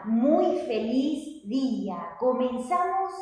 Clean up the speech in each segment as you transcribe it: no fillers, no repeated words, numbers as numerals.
muy feliz día. Comenzamos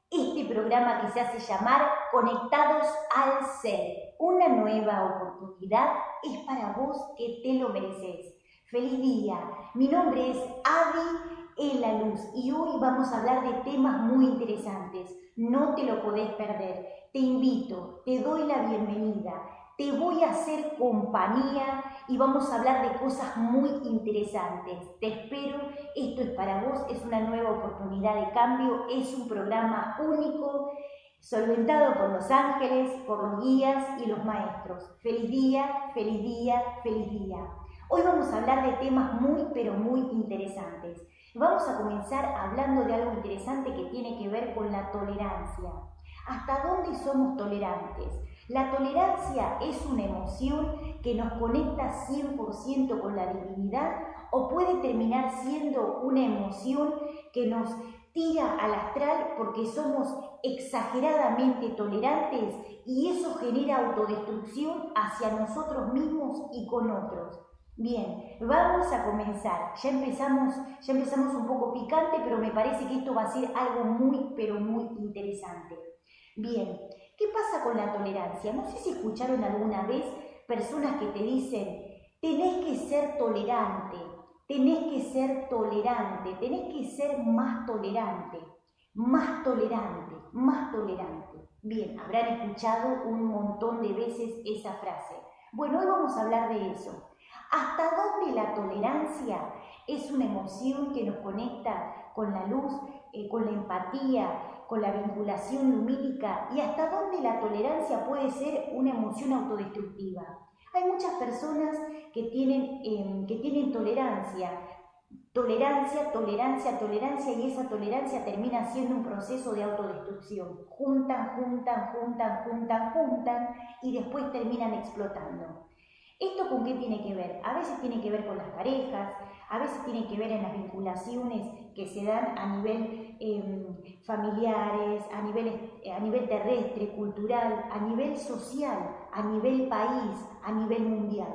este programa que se hace llamar Conectados al Ser. Una nueva oportunidad es para vos que te lo mereces. Feliz día. Mi nombre es Adi en la Luz y hoy vamos a hablar de temas muy interesantes. No te lo podés perder. Te invito, te doy la bienvenida. Te voy a hacer compañía y vamos a hablar de cosas muy interesantes. Te espero, esto es para vos, es una nueva oportunidad de cambio, es un programa único, solventado por los ángeles, por los guías y los maestros. Feliz día, feliz día, feliz día. Hoy vamos a hablar de temas muy, pero muy interesantes. Vamos a comenzar hablando de algo interesante que tiene que ver con la tolerancia. ¿Hasta dónde somos tolerantes? La tolerancia es una emoción que nos conecta 100% con la divinidad o puede terminar siendo una emoción que nos tira al astral porque somos exageradamente tolerantes y eso genera autodestrucción hacia nosotros mismos y con otros. Bien, vamos a comenzar. Ya empezamos un poco picante, pero me parece que esto va a ser algo muy, pero muy interesante. Bien, ¿qué pasa con la tolerancia? No sé si escucharon alguna vez personas que te dicen, tenés que ser tolerante, tenés que ser tolerante, tenés que ser más tolerante, más tolerante, más tolerante. Bien, habrán escuchado un montón de veces esa frase. Bueno, hoy vamos a hablar de eso. ¿Hasta dónde la tolerancia es una emoción que nos conecta con la luz, con la empatía, con la vinculación lumínica y hasta dónde la tolerancia puede ser una emoción autodestructiva? Hay muchas personas que tienen tolerancia y esa tolerancia termina siendo un proceso de autodestrucción. Juntan y después terminan explotando. ¿Esto con qué tiene que ver? A veces tiene que ver con las parejas, a veces tiene que ver en las vinculaciones que se dan a nivel familiares, a nivel terrestre, cultural, a nivel social, a nivel país, a nivel mundial.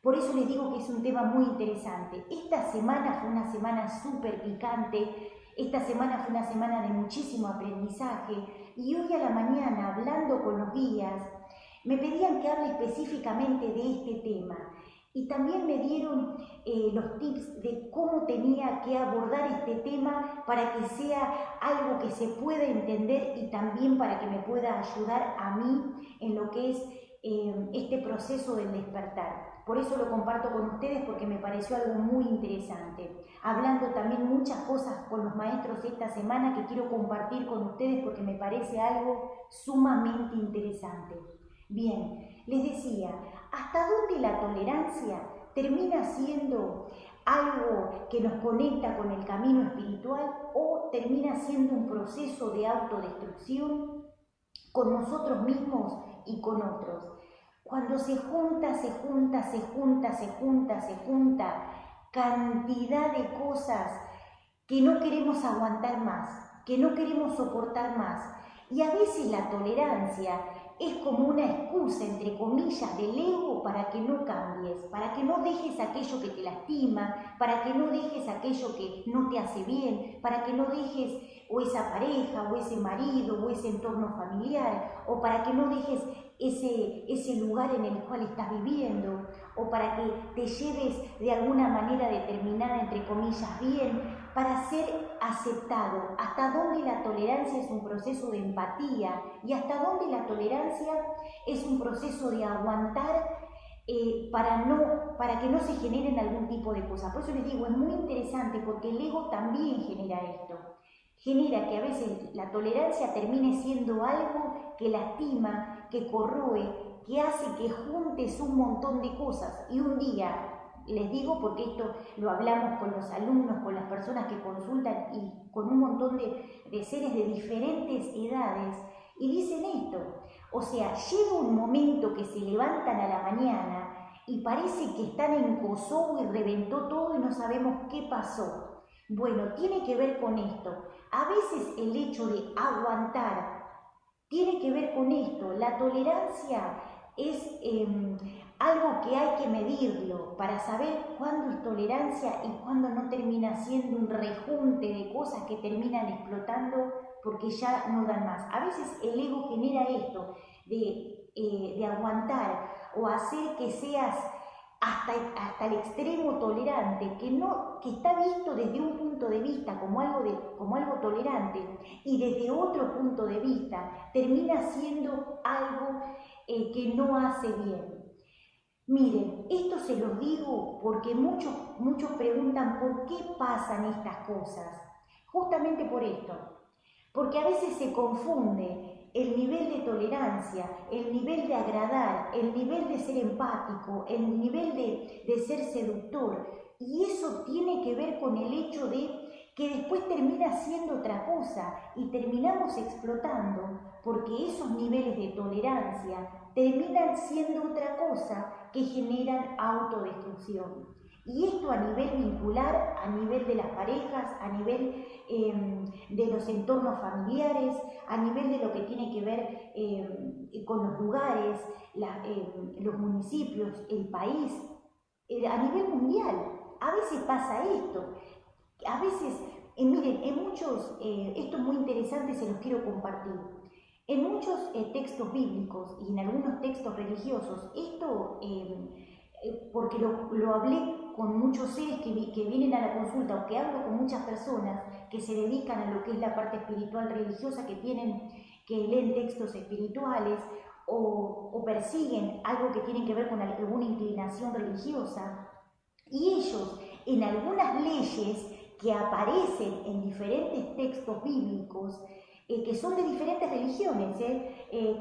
Por eso les digo que es un tema muy interesante. Esta semana fue una semana súper picante, esta semana fue una semana de muchísimo aprendizaje y hoy a la mañana, hablando con los guías, me pedían que hable específicamente de este tema y también me dieron los tips de cómo tenía que abordar este tema para que sea algo que se pueda entender y también para que me pueda ayudar a mí en lo que es este proceso del despertar. Por eso lo comparto con ustedes porque me pareció algo muy interesante. Hablando también muchas cosas con los maestros esta semana que quiero compartir con ustedes porque me parece algo sumamente interesante. Bien, les decía, ¿hasta dónde la tolerancia termina siendo algo que nos conecta con el camino espiritual o termina siendo un proceso de autodestrucción con nosotros mismos y con otros? Cuando se junta cantidad de cosas que no queremos aguantar más, que no queremos soportar más. Y a veces la tolerancia es como una excusa, entre comillas, del ego para que no cambies, para que no dejes aquello que te lastima, para que no dejes aquello que no te hace bien, para que no dejes o esa pareja, o ese marido, o ese entorno familiar, o para que no dejes ese lugar en el cual estás viviendo, o para que te lleves de alguna manera determinada, entre comillas, bien, para ser aceptado. ¿Hasta dónde la tolerancia es un proceso de empatía? ¿Y hasta dónde la tolerancia es un proceso de aguantar para que no se generen algún tipo de cosas? Por eso les digo, es muy interesante porque el ego también genera esto. Genera que a veces la tolerancia termine siendo algo que lastima, que corroe, que hace que juntes un montón de cosas y un día, les digo porque esto lo hablamos con los alumnos, con las personas que consultan y con un montón de seres de diferentes edades y dicen esto, o sea, llega un momento que se levantan a la mañana y parece que están en Kosovo y reventó todo y no sabemos qué pasó. Bueno, tiene que ver con esto. A veces el hecho de aguantar tiene que ver con esto. La tolerancia es algo que hay que medirlo para saber cuándo es tolerancia y cuándo no termina siendo un rejunte de cosas que terminan explotando porque ya no dan más. A veces el ego genera esto de aguantar o hacer que seas hasta el extremo tolerante, que está visto desde un punto de vista como algo tolerante, y desde otro punto de vista termina siendo algo que no hace bien. Miren, esto se los digo porque muchos preguntan por qué pasan estas cosas. Justamente por esto, porque a veces se confunde el nivel de tolerancia, el nivel de agradar, el nivel de ser empático, el nivel de ser seductor, y eso tiene que ver con el hecho de que después termina siendo otra cosa y terminamos explotando porque esos niveles de tolerancia terminan siendo otra cosa que generan autodestrucción. Y esto a nivel vincular, a nivel de las parejas, a nivel de los entornos familiares, a nivel de lo que tiene que ver con los lugares, los municipios, el país, a nivel mundial. A veces pasa esto. A veces, miren, esto es muy interesante, se los quiero compartir. En muchos textos bíblicos y en algunos textos religiosos, esto, porque lo hablé con muchos seres que vienen a la consulta, o que hablo con muchas personas que se dedican a lo que es la parte espiritual religiosa, que leen textos espirituales o persiguen algo que tiene que ver con alguna inclinación religiosa, y ellos en algunas leyes que aparecen en diferentes textos bíblicos, que son de diferentes religiones,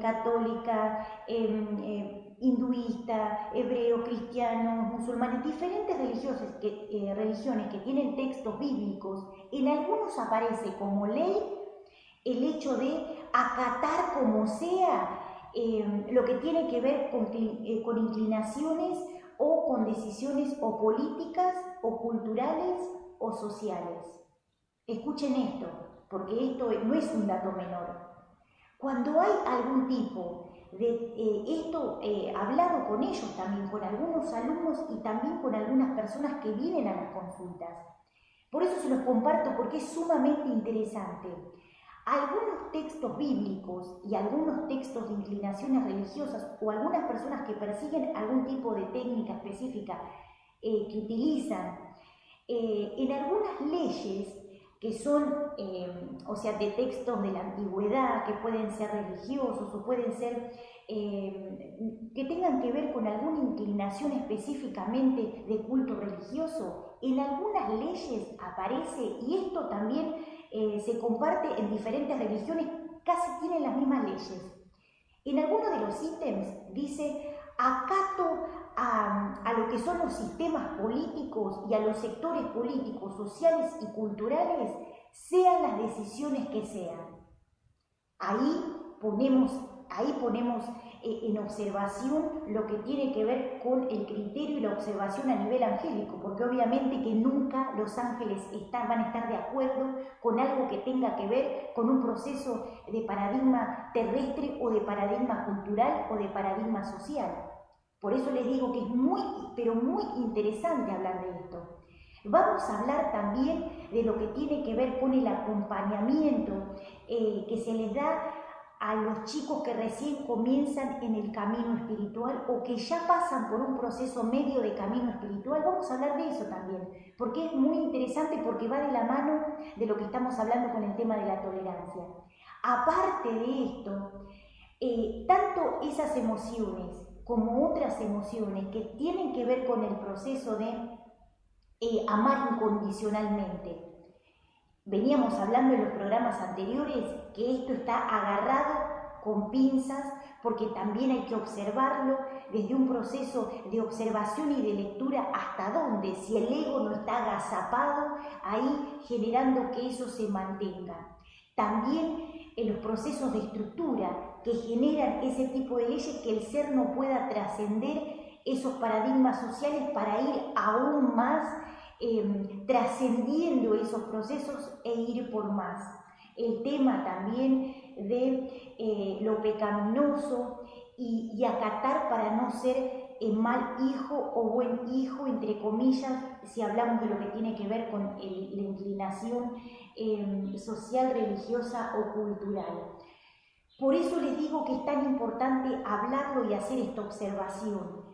católica, hinduista, hebreo, cristiano, musulmanes, diferentes religiones que tienen textos bíblicos, en algunos aparece como ley el hecho de acatar como sea lo que tiene que ver con inclinaciones o con decisiones o políticas o culturales o sociales. Escuchen esto, porque esto no es un dato menor. Cuando hay algún tipo de hablado con ellos también, con algunos alumnos y también con algunas personas que vienen a las consultas. Por eso se los comparto, porque es sumamente interesante. Algunos textos bíblicos y algunos textos de inclinaciones religiosas o algunas personas que persiguen algún tipo de técnica específica que utilizan en algunas leyes que son, o sea, de textos de la antigüedad, que pueden ser religiosos o pueden ser que tengan que ver con alguna inclinación específicamente de culto religioso, en algunas leyes aparece, y esto también se comparte en diferentes religiones, casi tienen las mismas leyes. En alguno de los ítems dice: acato a lo que son los sistemas políticos y a los sectores políticos, sociales y culturales, sean las decisiones que sean. Ahí ponemos en observación lo que tiene que ver con el criterio y la observación a nivel angélico, porque obviamente que nunca los ángeles van a estar de acuerdo con algo que tenga que ver con un proceso de paradigma terrestre o de paradigma cultural o de paradigma social. Por eso les digo que es muy, pero muy interesante hablar de esto. Vamos a hablar también de lo que tiene que ver con el acompañamiento que se les da a los chicos que recién comienzan en el camino espiritual o que ya pasan por un proceso medio de camino espiritual. Vamos a hablar de eso también, porque es muy interesante, porque va de la mano de lo que estamos hablando con el tema de la tolerancia. Aparte de esto, tanto esas emociones como otras emociones que tienen que ver con el proceso de amar incondicionalmente. Veníamos hablando en los programas anteriores que esto está agarrado con pinzas, porque también hay que observarlo desde un proceso de observación y de lectura hasta dónde, si el ego no está agazapado ahí generando que eso se mantenga. También en los procesos de estructura que generan ese tipo de leyes, que el ser no pueda trascender esos paradigmas sociales para ir aún más trascendiendo esos procesos e ir por más. El tema también de lo pecaminoso y acatar para no ser mal hijo o buen hijo, entre comillas, si hablamos de lo que tiene que ver con la inclinación social, religiosa o cultural. Por eso les digo que es tan importante hablarlo y hacer esta observación.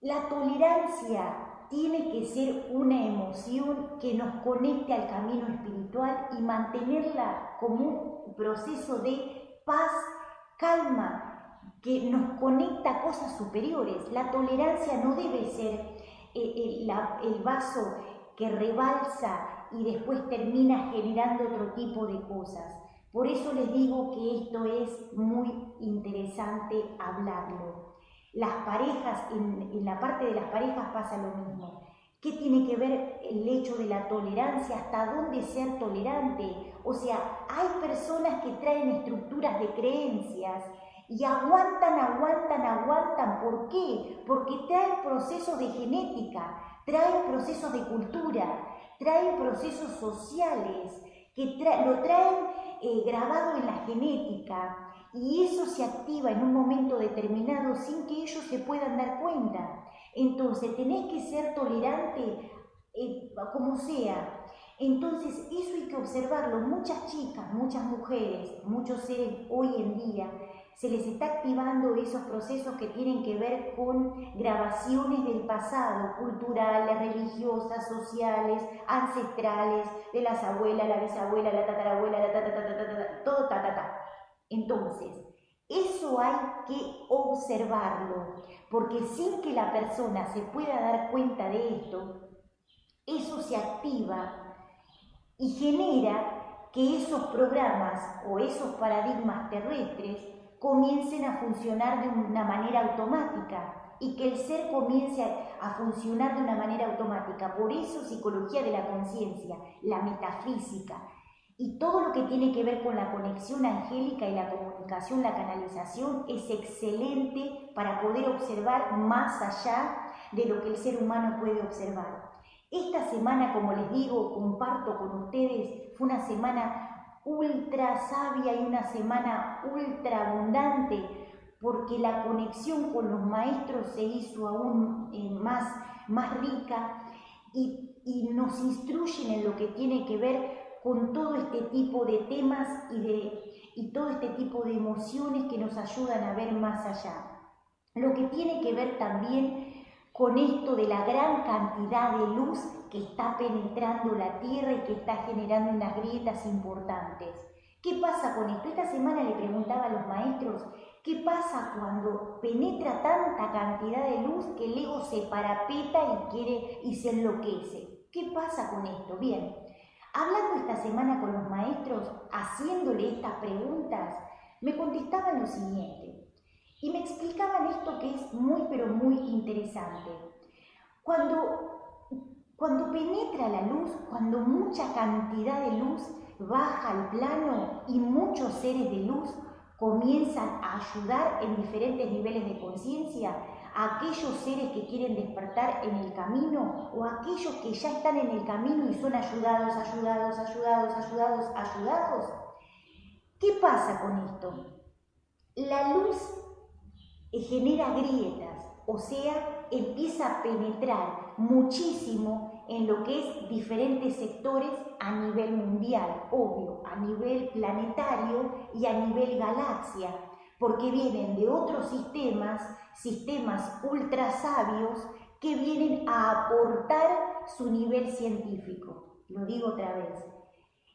La tolerancia tiene que ser una emoción que nos conecte al camino espiritual y mantenerla como un proceso de paz, calma, que nos conecta a cosas superiores. La tolerancia no debe ser el vaso que rebalsa y después termina generando otro tipo de cosas. Por eso les digo que esto es muy interesante hablarlo. Las parejas, en la parte de las parejas pasa lo mismo. ¿Qué tiene que ver el hecho de la tolerancia? ¿Hasta dónde ser tolerante? O sea, hay personas que traen estructuras de creencias y aguantan. ¿Por qué? Porque traen procesos de genética, traen procesos de cultura, traen procesos sociales, que lo traen grabado en la genética. Y eso se activa en un momento determinado sin que ellos se puedan dar cuenta. Entonces tenés que ser tolerante como sea. Entonces eso hay que observarlo. Muchas chicas, muchas mujeres, muchos seres hoy en día se les está activando esos procesos que tienen que ver con grabaciones del pasado, culturales, religiosas, sociales, ancestrales, de las abuelas, la bisabuela, la tatarabuela, todo Entonces, eso hay que observarlo, porque sin que la persona se pueda dar cuenta de esto, eso se activa y genera que esos programas o esos paradigmas terrestres comiencen a funcionar de una manera automática y que el ser comience a funcionar de una manera automática. Por eso psicología de la conciencia, la metafísica y todo lo que tiene que ver con la conexión angélica y la comunicación, la canalización, es excelente para poder observar más allá de lo que el ser humano puede observar. Esta semana, como les digo, comparto con ustedes, fue una semana ultra sabia y una semana ultra abundante, porque la conexión con los maestros se hizo aún más rica y nos instruyen en lo que tiene que ver con todo este tipo de temas y todo este tipo de emociones que nos ayudan a ver más allá. Lo que tiene que ver también con esto de la gran cantidad de luz que está penetrando la Tierra y que está generando unas grietas importantes. ¿Qué pasa con esto? Esta semana le preguntaba a los maestros, ¿qué pasa cuando penetra tanta cantidad de luz que el ego se parapeta y se enloquece? ¿Qué pasa con esto? Bien, hablando esta semana con los maestros, haciéndole estas preguntas, me contestaban lo siguiente y me explicaban esto que es muy pero muy interesante. Cuando penetra la luz, cuando mucha cantidad de luz baja al plano y muchos seres de luz comienzan a ayudar en diferentes niveles de conciencia a aquellos seres que quieren despertar en el camino o a aquellos que ya están en el camino y son ayudados. ¿Qué pasa con esto? La luz genera grietas, o sea, empieza a penetrar muchísimo en lo que es diferentes sectores a nivel mundial, obvio, a nivel planetario y a nivel galaxia, porque vienen de otros sistemas ultra sabios que vienen a aportar su nivel científico. Lo digo otra vez.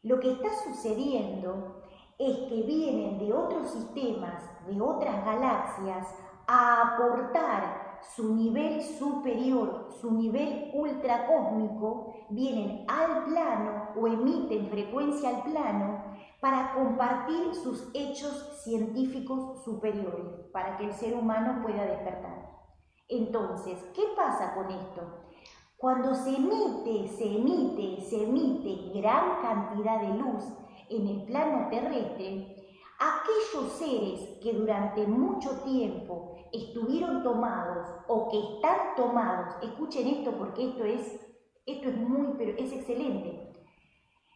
Lo que está sucediendo es que vienen de otros sistemas, de otras galaxias, a aportar su nivel superior, su nivel ultracósmico, vienen al plano o emiten frecuencia al plano para compartir sus hechos científicos superiores, para que el ser humano pueda despertar. Entonces, ¿qué pasa con esto? Cuando se emite gran cantidad de luz en el plano terrestre, aquellos seres que durante mucho tiempo estuvieron tomados o que están tomados, escuchen esto porque esto es excelente.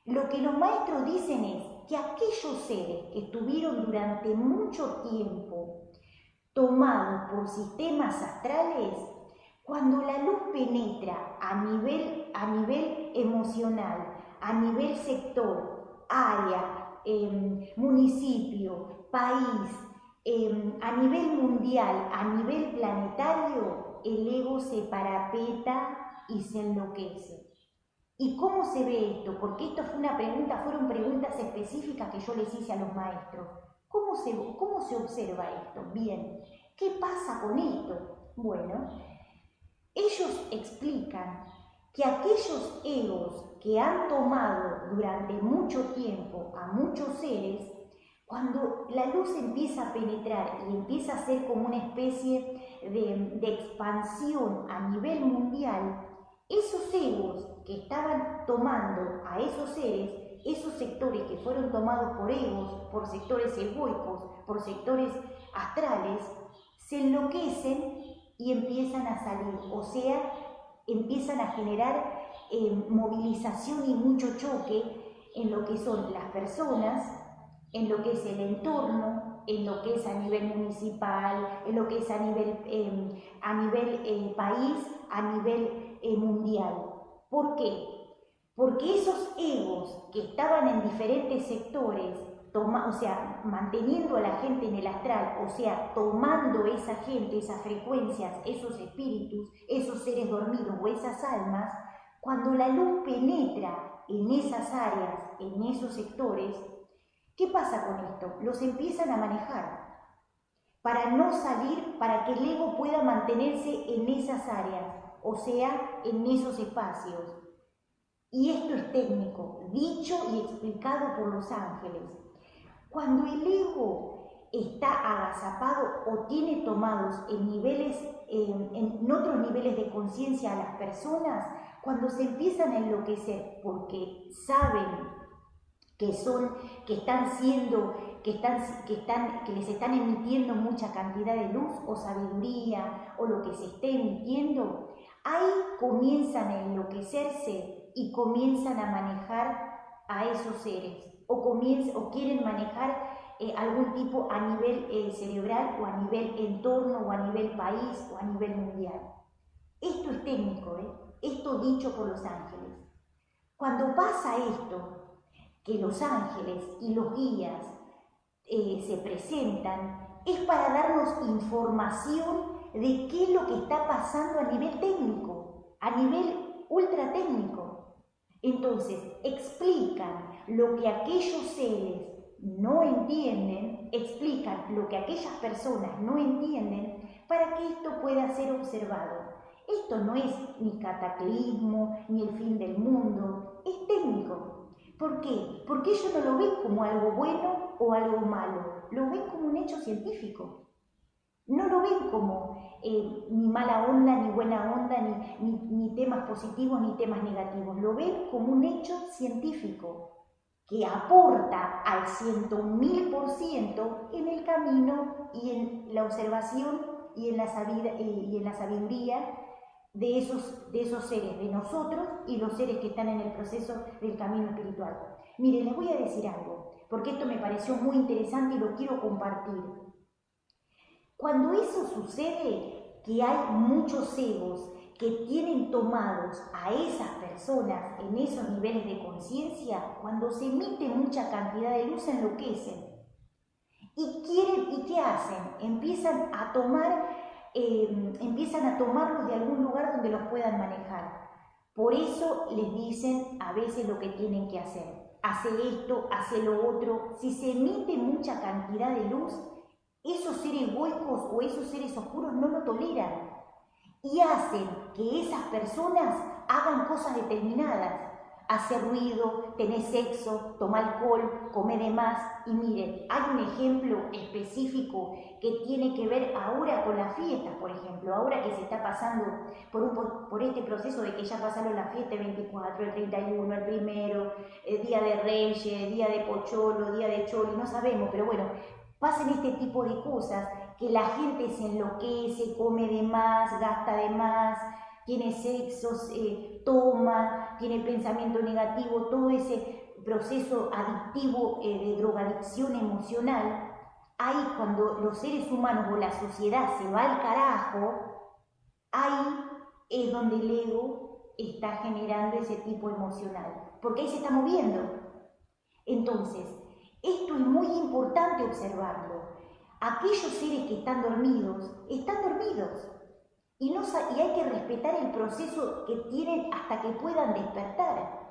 Lo que los maestros dicen es que aquellos seres que estuvieron durante mucho tiempo tomados por sistemas astrales, cuando la luz penetra a nivel emocional, a nivel sector, área, municipio, país, a nivel mundial, a nivel planetario, el ego se parapeta y se enloquece. ¿Y cómo se ve esto? Porque esto fueron preguntas específicas que yo les hice a los maestros. ¿Cómo se observa esto? Bien, ¿qué pasa con esto? Bueno, ellos explican que aquellos egos que han tomado durante mucho tiempo a muchos seres, cuando la luz empieza a penetrar y empieza a ser como una especie de expansión a nivel mundial, esos egos que estaban tomando a esos seres, esos sectores que fueron tomados por egos, por sectores egoicos, por sectores astrales, se enloquecen y empiezan a salir, o sea, empiezan a generar movilización y mucho choque en lo que son las personas, en lo que es el entorno, en lo que es a nivel municipal, en lo que es a nivel país, a nivel mundial. ¿Por qué? Porque esos egos que estaban en diferentes sectores, manteniendo a la gente en el astral, o sea, tomando esa gente, esas frecuencias, esos espíritus, esos seres dormidos o esas almas, cuando la luz penetra en esas áreas, en esos sectores, ¿qué pasa con esto? Los empiezan a manejar para no salir, para que el ego pueda mantenerse en esas áreas, o sea, en esos espacios. Y esto es técnico, dicho y explicado por los ángeles. Cuando el ego está agazapado o tiene tomados en otros niveles de conciencia a las personas, cuando se empiezan a enloquecer porque saben que les están emitiendo mucha cantidad de luz o sabiduría o lo que se esté emitiendo, ahí comienzan a enloquecerse y comienzan a manejar a esos seres o quieren manejar algún tipo a nivel cerebral o a nivel entorno o a nivel país o a nivel mundial. Esto es técnico, esto dicho por los ángeles. Cuando pasa esto, que los ángeles y los guías se presentan, es para darnos información de qué es lo que está pasando a nivel técnico, a nivel ultra técnico. Entonces, explican lo que aquellos seres no entienden, explican lo que aquellas personas no entienden para que esto pueda ser observado. Esto no es ni cataclismo, ni el fin del mundo, es técnico. ¿Por qué? Porque ellos no lo ven como algo bueno o algo malo, lo ven como un hecho científico. No lo ven como ni mala onda, ni buena onda, ni temas positivos, ni temas negativos. Lo ven como un hecho científico que aporta al 100.000% en el camino y en la observación y en la sabiduría de esos seres, de nosotros y los seres que están en el proceso del camino espiritual. Miren, les voy a decir algo, porque esto me pareció muy interesante y lo quiero compartir. Cuando eso sucede, que hay muchos egos que tienen tomados a esas personas en esos niveles de conciencia, cuando se emite mucha cantidad de luz enloquecen. ¿Y qué hacen? Empiezan a tomarlos de algún lugar donde los puedan manejar. Por eso les dicen a veces lo que tienen que hacer. Hace esto, hace lo otro. Si se emite mucha cantidad de luz, esos seres huecos o esos seres oscuros no lo toleran y hacen que esas personas hagan cosas determinadas. Hacer ruido, tener sexo, tomar alcohol, comer de más. Y miren, hay un ejemplo específico que tiene que ver ahora con las fiestas, por ejemplo, ahora que se está pasando por este proceso de que ya pasaron las fiestas, el 24, el 31, el primero, el Día de Reyes, Día de Pocholo, Día de Choli, no sabemos, pero bueno, pasan este tipo de cosas, que la gente se enloquece, come de más, gasta de más, tiene sexos, toma, tiene pensamiento negativo, todo ese proceso adictivo de drogadicción emocional. ahí cuando los seres humanos o la sociedad se va al carajo, ahí es donde el ego está generando ese tipo emocional, porque ahí se está moviendo. Entonces, esto es muy importante observarlo. Aquellos seres que están dormidos y hay que respetar el proceso que tienen hasta que puedan despertar.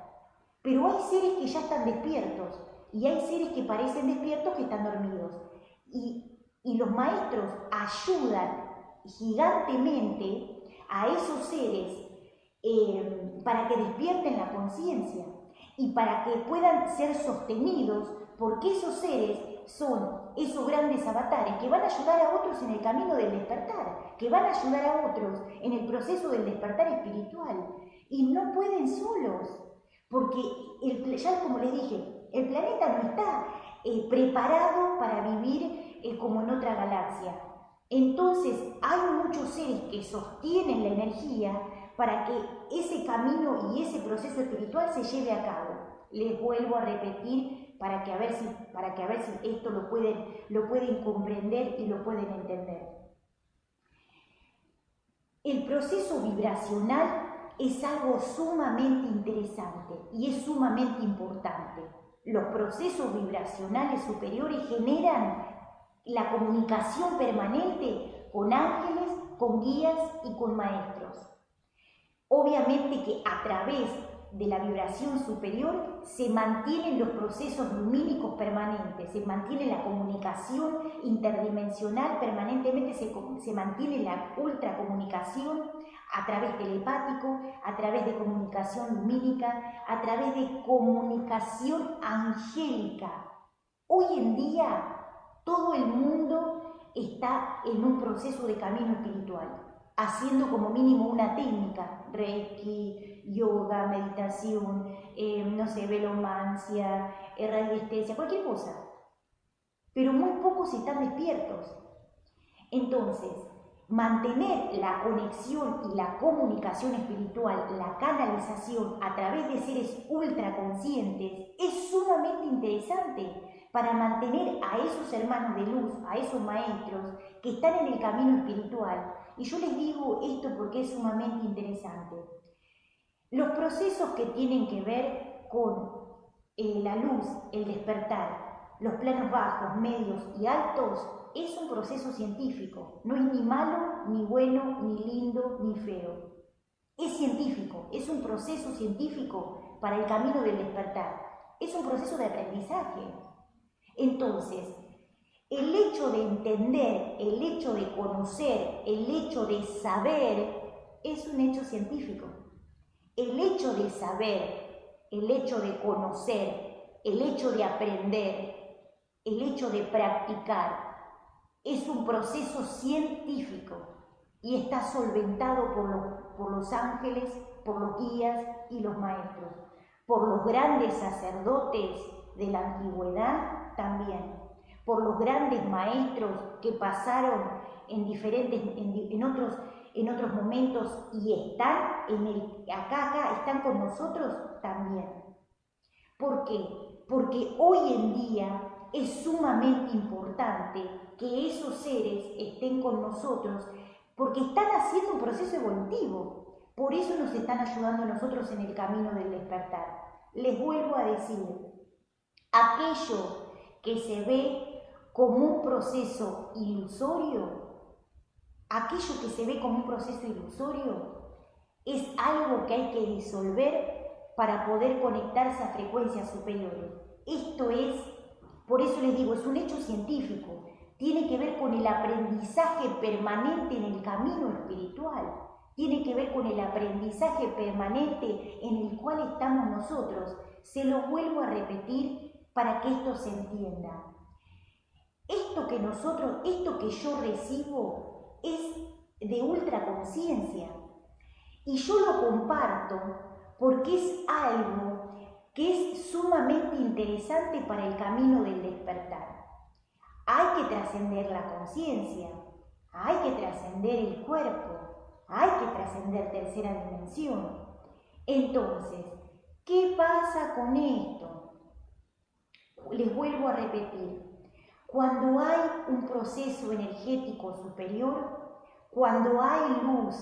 Pero hay seres que ya están despiertos y hay seres que parecen despiertos que están dormidos. Y los maestros ayudan gigantemente a esos seres para que despierten la conciencia y para que puedan ser sostenidos, porque esos seres son esos grandes avatares que van a ayudar a otros en el camino del despertar, que van a ayudar a otros en el proceso del despertar espiritual. Y no pueden solos, porque ya como les dije, el planeta no está preparado para vivir como en otra galaxia. Entonces hay muchos seres que sostienen la energía para que ese camino y ese proceso espiritual se lleve a cabo. Les vuelvo a repetir para que a ver si esto lo pueden comprender y lo pueden entender. El proceso vibracional es algo sumamente interesante y es sumamente importante. Los procesos vibracionales superiores generan la comunicación permanente con ángeles, con guías y con maestros. Obviamente que a través de la vibración superior se mantienen los procesos lumínicos permanentes, se mantiene la comunicación interdimensional permanentemente, se mantiene la ultracomunicación a través telepático, a través de comunicación lumínica, a través de comunicación angélica. Hoy en día todo el mundo está en un proceso de camino espiritual, haciendo como mínimo una técnica, reiki, yoga, meditación, velomancia, radiestesia, cualquier cosa. Pero muy pocos están despiertos. Entonces, mantener la conexión y la comunicación espiritual, la canalización a través de seres ultraconscientes es sumamente interesante para mantener a esos hermanos de luz, a esos maestros que están en el camino espiritual. Y yo les digo esto porque es sumamente interesante. Los procesos que tienen que ver con la luz, el despertar, los planos bajos, medios y altos, es un proceso científico. No es ni malo, ni bueno, ni lindo, ni feo. Es científico, es un proceso científico para el camino del despertar. Es un proceso de aprendizaje. Entonces, el hecho de entender, el hecho de conocer, el hecho de saber, es un hecho científico. El hecho de saber, el hecho de conocer, el hecho de aprender, el hecho de practicar, es un proceso científico y está solventado por los ángeles, por los guías y los maestros, por los grandes sacerdotes de la antigüedad también, por los grandes maestros que pasaron en otros momentos y están acá están con nosotros también. ¿Por qué? Porque hoy en día es sumamente importante que esos seres estén con nosotros porque están haciendo un proceso evolutivo. Por eso nos están ayudando a nosotros en el camino del despertar. Les vuelvo a decir, aquello que se ve como un proceso ilusorio, es algo que hay que disolver para poder conectarse a frecuencias superiores. Esto es, por eso les digo, es un hecho científico. Tiene que ver con el aprendizaje permanente en el camino espiritual. Tiene que ver con el aprendizaje permanente en el cual estamos nosotros. Se lo vuelvo a repetir para que esto se entienda. Esto que yo recibo es de ultraconciencia. Y yo lo comparto porque es algo que es sumamente interesante para el camino del despertar. Hay que trascender la conciencia, hay que trascender el cuerpo, hay que trascender tercera dimensión. Entonces, ¿qué pasa con esto? Les vuelvo a repetir. Cuando hay un proceso energético superior, cuando hay luz,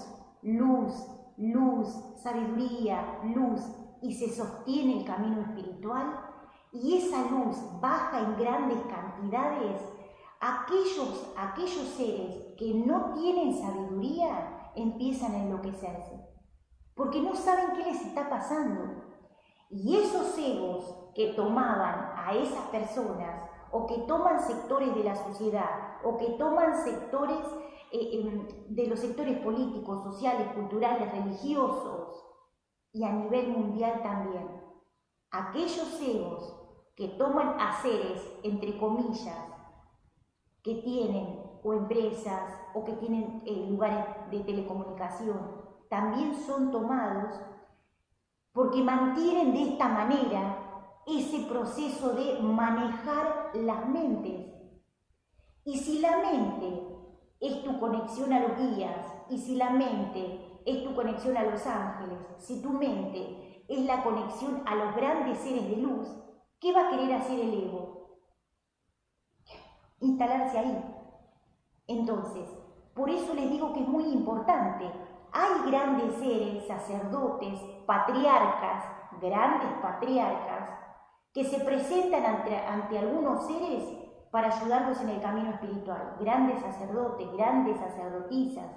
sabiduría, luz, y se sostiene el camino espiritual, y esa luz baja en grandes cantidades, aquellos seres que no tienen sabiduría empiezan a enloquecerse, porque no saben qué les está pasando. Y esos egos que tomaban a esas personas, o que toman sectores de la sociedad, o que toman sectores de los sectores políticos, sociales, culturales, religiosos, y a nivel mundial también, aquellos egos que toman a seres, entre comillas, que tienen o empresas o que tienen lugares de telecomunicación, también son tomados porque mantienen de esta manera ese proceso de manejar las mentes. Y si la mente es tu conexión a los guías, y si la mente es tu conexión a los ángeles, si tu mente es la conexión a los grandes seres de luz, ¿qué va a querer hacer el ego? Instalarse ahí. Entonces, por eso les digo que es muy importante. Hay grandes seres, sacerdotes, patriarcas, grandes patriarcas, que se presentan ante algunos seres para ayudarlos en el camino espiritual. Grandes sacerdotes, grandes sacerdotisas,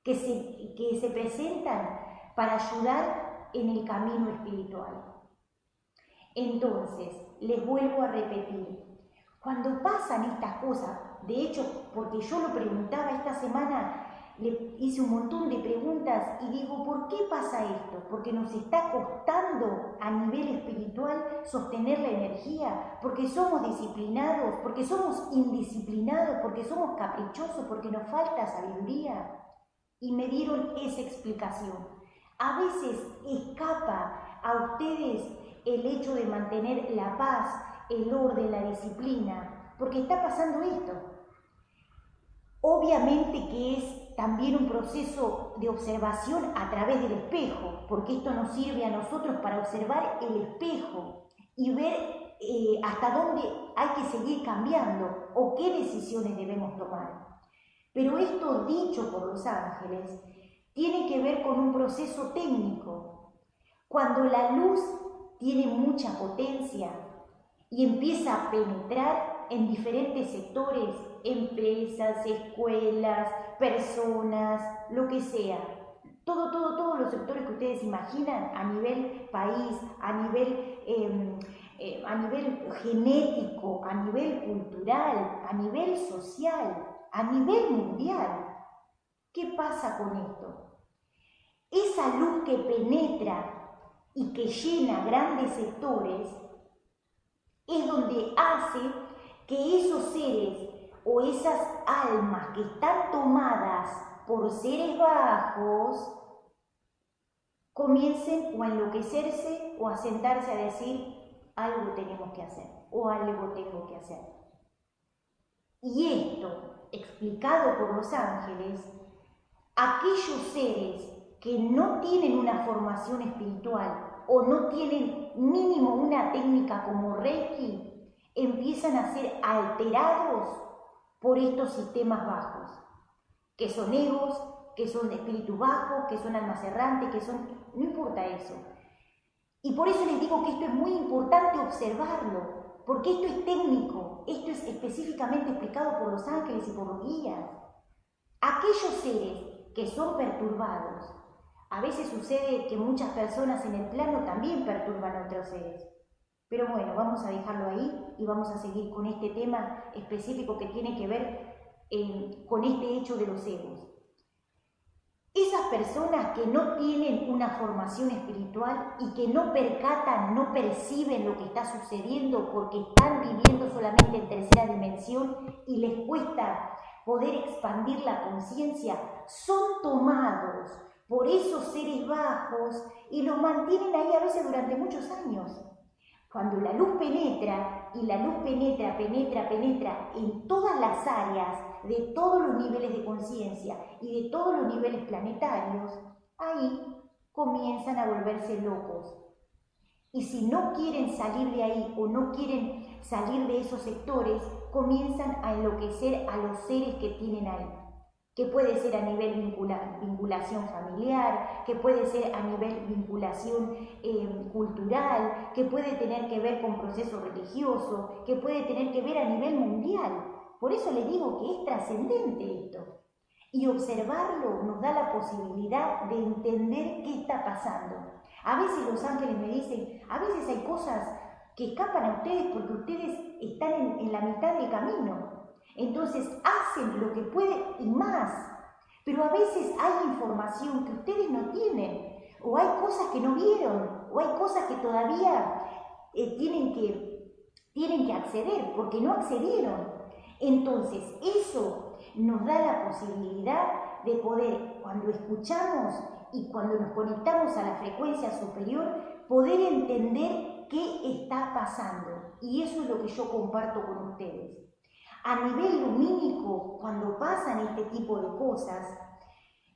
que se presentan para ayudar en el camino espiritual. Entonces, les vuelvo a repetir, cuando pasan estas cosas, de hecho, porque yo lo preguntaba esta semana, le hice un montón de preguntas y digo, ¿por qué pasa esto? Porque nos está costando a nivel espiritual sostener la energía, porque somos disciplinados, porque somos indisciplinados, porque somos caprichosos, porque nos falta sabiduría. Y me dieron esa explicación. A veces escapa a ustedes el hecho de mantener la paz, el orden, la disciplina, porque está pasando esto. Obviamente que es también un proceso de observación a través del espejo, porque esto nos sirve a nosotros para observar el espejo y ver hasta dónde hay que seguir cambiando o qué decisiones debemos tomar. Pero esto dicho por los ángeles tiene que ver con un proceso técnico. Cuando la luz tiene mucha potencia y empieza a penetrar en diferentes sectores, empresas, escuelas, personas, lo que sea. Todos los sectores que ustedes imaginan a nivel país, a nivel genético, a nivel cultural, a nivel social, a nivel mundial. ¿Qué pasa con esto? Esa luz que penetra y que llena grandes sectores es donde hace que esos seres o esas almas que están tomadas por seres bajos comiencen o a enloquecerse o a sentarse a decir algo tenemos que hacer o algo tengo que hacer. Y esto, explicado por los ángeles, aquellos seres que no tienen una formación espiritual o no tienen mínimo una técnica como Reiki, empiezan a ser alterados por estos sistemas bajos, que son egos, que son espíritus bajos, que son almas errantes, que son... no importa eso. Y por eso les digo que esto es muy importante observarlo, porque esto es técnico, esto es específicamente explicado por los ángeles y por los guías. Aquellos seres que son perturbados, a veces sucede que muchas personas en el plano también perturban a otros seres. Pero bueno, vamos a dejarlo ahí y vamos a seguir con este tema específico que tiene que ver con este hecho de los egos. Esas personas que no tienen una formación espiritual y que no percatan, no perciben lo que está sucediendo porque están viviendo solamente en tercera dimensión y les cuesta poder expandir la conciencia, son tomados por esos seres bajos y los mantienen ahí a veces durante muchos años. Cuando la luz penetra, y la luz penetra en todas las áreas de todos los niveles de conciencia y de todos los niveles planetarios, ahí comienzan a volverse locos. Y si no quieren salir de ahí o no quieren salir de esos sectores, comienzan a enloquecer a los seres que tienen ahí, que puede ser a nivel vinculación familiar, que puede ser a nivel vinculación cultural, que puede tener que ver con proceso religioso, que puede tener que ver a nivel mundial. Por eso les digo que es trascendente esto. Y observarlo nos da la posibilidad de entender qué está pasando. A veces los ángeles me dicen, a veces hay cosas que escapan a ustedes porque ustedes están en la mitad del camino. Entonces hacen lo que pueden y más. Pero a veces hay información que ustedes no tienen, o hay cosas que no vieron, o hay cosas que todavía tienen que acceder porque no accedieron. Entonces eso nos da la posibilidad de poder, cuando escuchamos y cuando nos conectamos a la frecuencia superior, poder entender qué está pasando. Y eso es lo que yo comparto con ustedes. A nivel lumínico, cuando pasan este tipo de cosas,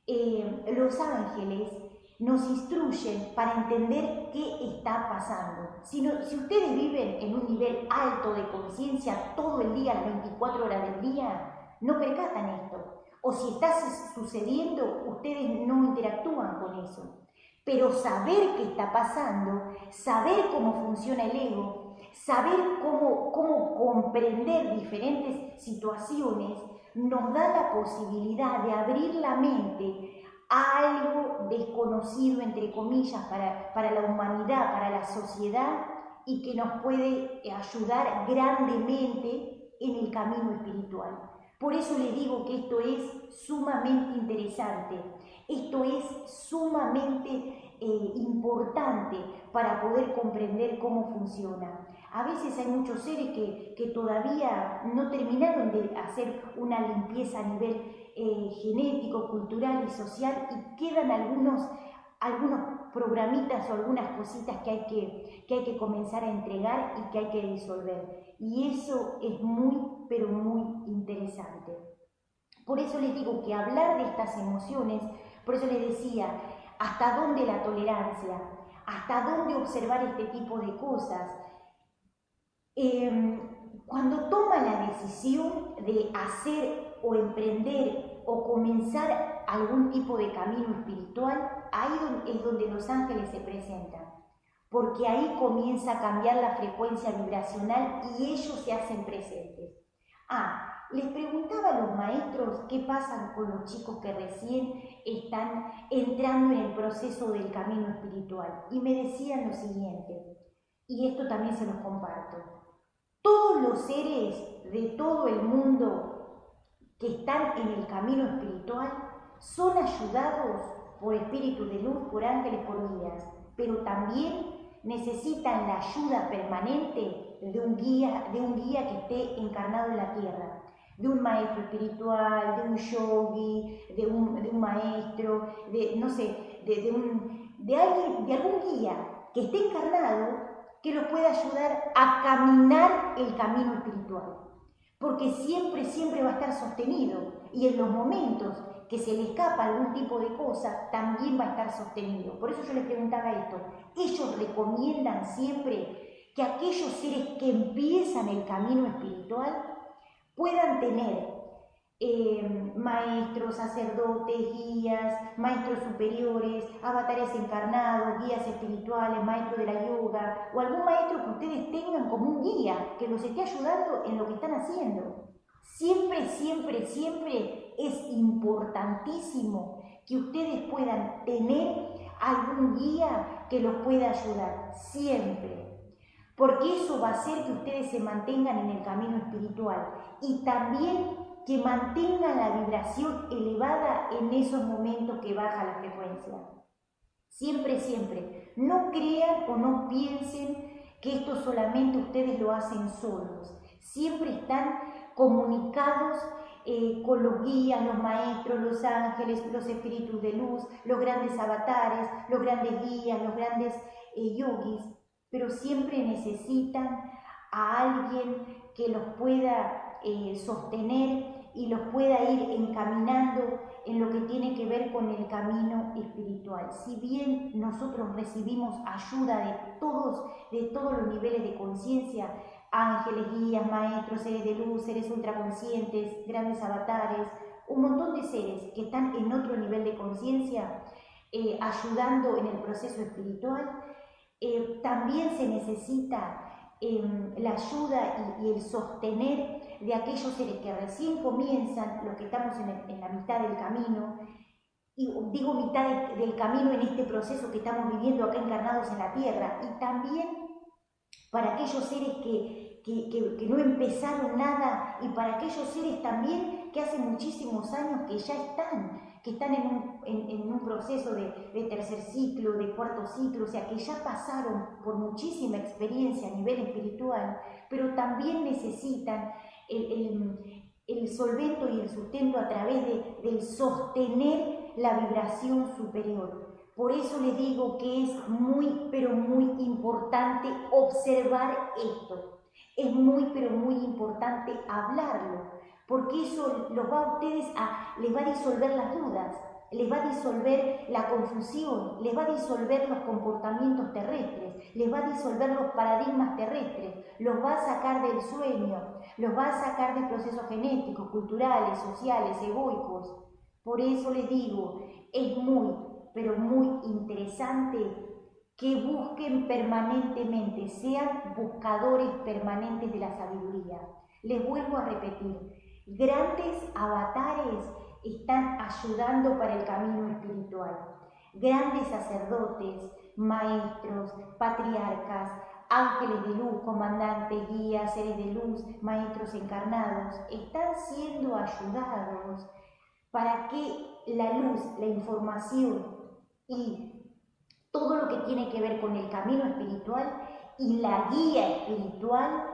los ángeles nos instruyen para entender qué está pasando. Si ustedes viven en un nivel alto de conciencia todo el día, las 24 horas del día, no percatan esto. O si está sucediendo, ustedes no interactúan con eso. Pero saber qué está pasando, saber cómo funciona el ego, saber cómo comprender diferentes situaciones, nos da la posibilidad de abrir la mente a algo desconocido, entre comillas, para la humanidad, para la sociedad, y que nos puede ayudar grandemente en el camino espiritual. Por eso les digo que esto es sumamente interesante, esto es sumamente importante para poder comprender cómo funciona. A veces hay muchos seres que todavía no terminaron de hacer una limpieza a nivel genético, cultural y social, y quedan algunos programitas o algunas cositas que hay que comenzar a entregar y que hay que disolver. Y eso es muy, pero muy interesante. Por eso les digo que hablar de estas emociones, por eso les decía, hasta dónde la tolerancia, hasta dónde observar este tipo de cosas. Cuando toma la decisión de hacer o emprender o comenzar algún tipo de camino espiritual, ahí es donde los ángeles se presentan, porque ahí comienza a cambiar la frecuencia vibracional y ellos se hacen presentes. Les preguntaba a los maestros qué pasa con los chicos que recién están entrando en el proceso del camino espiritual, y me decían lo siguiente, y esto también se los comparto. Todos los seres de todo el mundo que están en el camino espiritual son ayudados por espíritus de luz, por ángeles, por guías, pero también necesitan la ayuda permanente de un guía que esté encarnado en la tierra, de un maestro espiritual, de un yogi, de un maestro, de algún guía que esté encarnado, que los pueda ayudar a caminar el camino espiritual, porque siempre va a estar sostenido, y en los momentos que se le escapa algún tipo de cosa, también va a estar sostenido. Por eso yo les preguntaba esto, ellos recomiendan siempre que aquellos seres que empiezan el camino espiritual puedan tener maestros, sacerdotes, guías, maestros superiores, avatares encarnados, guías espirituales, maestros de la yoga, o algún maestro que ustedes tengan como un guía que los esté ayudando en lo que están haciendo. Siempre es importantísimo que ustedes puedan tener algún guía que los pueda ayudar, siempre. Porque eso va a hacer que ustedes se mantengan en el camino espiritual y también que mantengan la vibración elevada en esos momentos que baja la frecuencia. Siempre. No crean o no piensen que esto solamente ustedes lo hacen solos. Siempre están comunicados con los guías, los maestros, los ángeles, los espíritus de luz, los grandes avatares, los grandes guías, los grandes yogis, pero siempre necesitan a alguien que los pueda sostener y los pueda ir encaminando en lo que tiene que ver con el camino espiritual. Si bien nosotros recibimos ayuda de todos los niveles de conciencia, ángeles, guías, maestros, seres de luz, seres ultraconscientes, grandes avatares, un montón de seres que están en otro nivel de conciencia, ayudando en el proceso espiritual, también se necesita la ayuda y el sostener de aquellos seres que recién comienzan, los que estamos en la mitad del camino, y digo mitad del camino en este proceso que estamos viviendo acá encarnados en la Tierra, y también para aquellos seres que no empezaron nada, y para aquellos seres también que hace muchísimos años que ya están en un proceso de tercer ciclo, de cuarto ciclo, o sea, que ya pasaron por muchísima experiencia a nivel espiritual, pero también necesitan el solvento y el sustento a través del sostener la vibración superior. Por eso les digo que es muy, pero muy importante observar esto. Es muy, pero muy importante hablarlo, porque eso les va a disolver las dudas, les va a disolver la confusión, les va a disolver los comportamientos terrestres, les va a disolver los paradigmas terrestres, los va a sacar del sueño, los va a sacar de procesos genéticos, culturales, sociales, egoicos. Por eso les digo, es muy, pero muy interesante que busquen permanentemente, sean buscadores permanentes de la sabiduría. Les vuelvo a repetir, grandes avatares están ayudando para el camino espiritual. Grandes sacerdotes, maestros, patriarcas, ángeles de luz, comandantes, guías, seres de luz, maestros encarnados, están siendo ayudados para que la luz, la información y todo lo que tiene que ver con el camino espiritual y la guía espiritual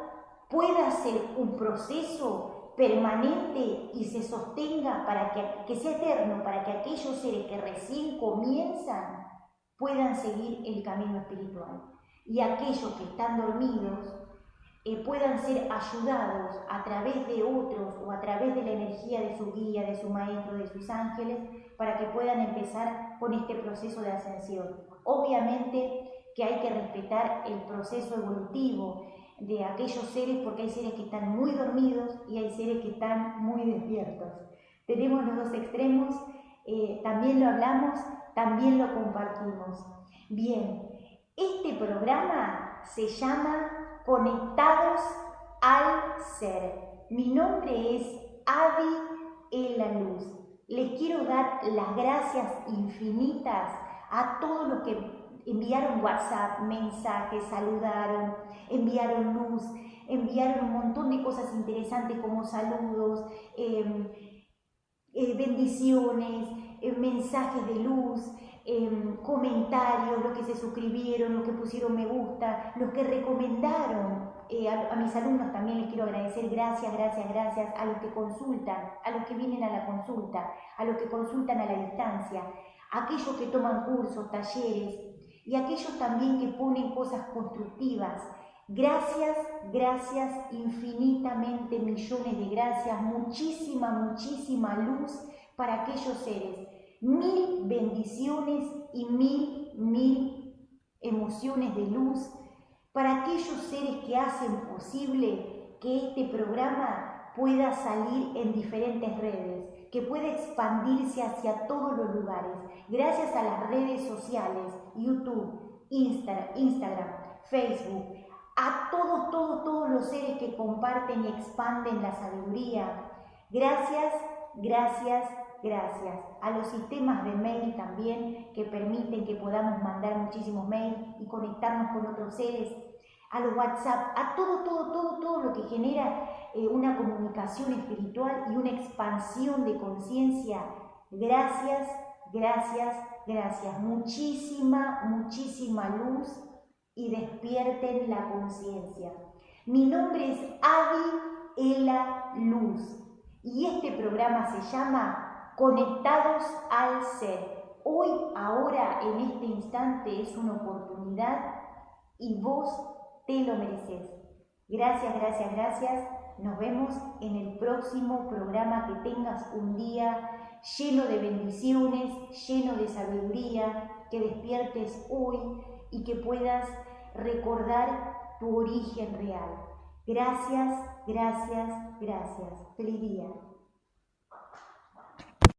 pueda ser un proceso permanente y se sostenga para que sea eterno, para que aquellos seres que recién comienzan puedan seguir el camino espiritual y aquellos que están dormidos puedan ser ayudados a través de otros o a través de la energía de su guía, de su maestro, de sus ángeles, para que puedan empezar con este proceso de ascensión. Obviamente que hay que respetar el proceso evolutivo de aquellos seres, porque hay seres que están muy dormidos y hay seres que están muy despiertos. Tenemos los dos extremos, también lo hablamos, también lo compartimos. Bien, este programa se llama Conectados al Ser. Mi nombre es Adi en la Luz. Les quiero dar las gracias infinitas a todos los que enviaron WhatsApp, mensajes, saludaron, enviaron luz, enviaron un montón de cosas interesantes como saludos, bendiciones, mensajes de luz, comentarios, los que se suscribieron, los que pusieron me gusta, los que recomendaron. A mis alumnos también les quiero agradecer, gracias, gracias, gracias a los que consultan, a los que vienen a la consulta, a los que consultan a la distancia, a aquellos que toman cursos, talleres y a aquellos también que ponen cosas constructivas. Gracias, gracias, infinitamente, millones de gracias, muchísima, muchísima luz para aquellos seres. Mil bendiciones y mil emociones de luz para aquellos seres que hacen posible que este programa pueda salir en diferentes redes, que pueda expandirse hacia todos los lugares. Gracias a las redes sociales, YouTube, Instagram, Facebook, a todos los seres que comparten y expanden la sabiduría. Gracias, gracias, gracias. A los sistemas de mail también que permiten que podamos mandar muchísimos mails y conectarnos con otros seres. A los WhatsApp, a todo lo que genera una comunicación espiritual y una expansión de conciencia. Gracias, gracias, gracias. Muchísima, muchísima luz y despierten la conciencia. Mi nombre es Adi en la Luz y este programa se llama Conectados al Ser. Hoy, ahora, en este instante es una oportunidad y vos te lo mereces. Gracias, gracias, gracias. Nos vemos en el próximo programa. Que tengas un día lleno de bendiciones, lleno de sabiduría, que despiertes hoy y que puedas recordar tu origen real. Gracias, gracias, gracias. Feliz día.